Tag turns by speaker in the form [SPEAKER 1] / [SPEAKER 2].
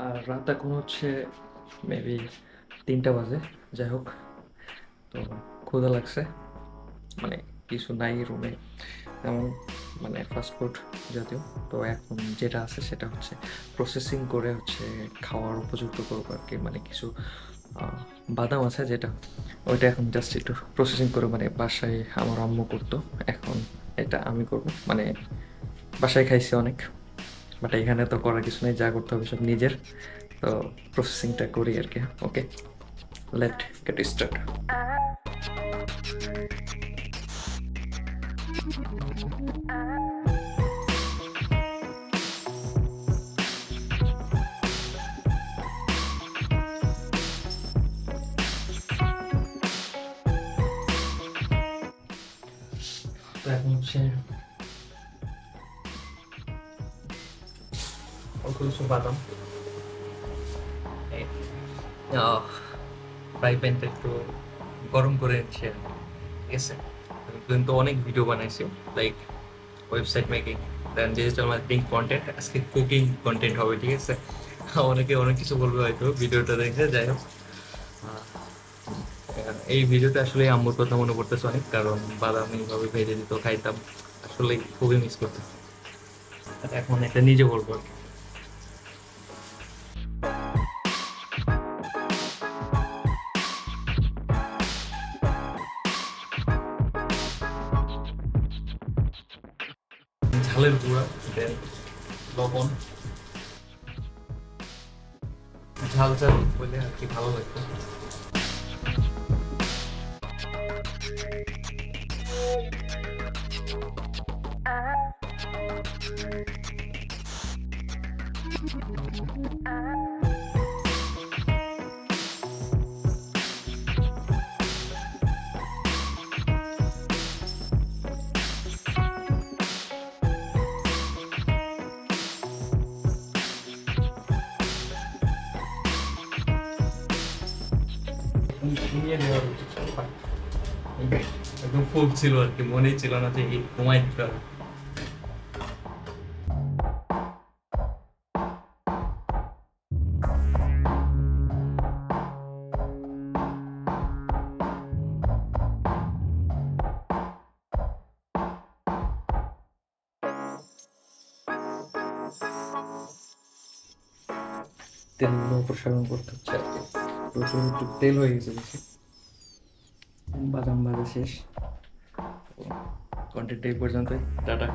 [SPEAKER 1] আর রাত এখন হচ্ছে মেবি 3টা বাজে। যাই হোক, তো ক্ষুধা লাগছে, মানে কিছু নাই রুমে তেমন, মানে ফাস্টফুড জাতীয়। তো এখন যেটা আছে সেটা হচ্ছে প্রসেসিং করে হচ্ছে খাওয়ার উপযুক্ত করবো আর কি। মানে কিছু বাদাম আছে যেটা, ওইটা এখন জাস্ট একটু প্রসেসিং করে, মানে বাসায় আমার আম্মু করতো, এখন এটা আমি করব। মানে বাসায় খাইছি অনেক, বাট এখানে তো করার কিছু নেই, যা করতে হবে সব নিজের। তো প্রসেসিংটা করি আর কি। ওকে, লেট গেট স্টার্ট। তো এখন হচ্ছে অল্প কিছু বাদাম ফ্রাই প্যানটা একটু গরম করে নিচ্ছি আর কি, ঠিক আছে। আমি কিন্তু অনেক ভিডিও বানাইছি, লাইক ওয়েবসাইট মেকিং, দেন ডিজিটাল মার্কেটিং কন্টেন্ট, আজকে কুকিং কন্টেন্ট হবে, ঠিক আছে। অনেকে অনেক কিছু বলবে হয়তো ভিডিওটা দেখে। যাই হোক, এই ভিডিওটা আসলে আম্মুর কথা মনে পড়তেছে অনেক, কারণ বাদাম এইভাবে ভেজে দিত, খাইতাম, আসলে খুবই মিস করতেছি। আর এখন এটা নিজে বলবো আর কি। ঝালের গুঁড়া, দেন লবণ, ঝাল ঝাল বলে আর কি ভালো লাগতো। নিয়ে নেওয়ার উচিত ছিল। একদম ফুল ছিল আর কি, মনেই ছিল না যে এই ঘুমাই দিতে হবে। তেল অপসারণ করতে হচ্ছে আর কি, প্রচুর একটু তেল হয়ে গেছে বেশি। বাদাম ভাজা শেষ, কন্টেন্ট এই পর্যন্তই, টাটা।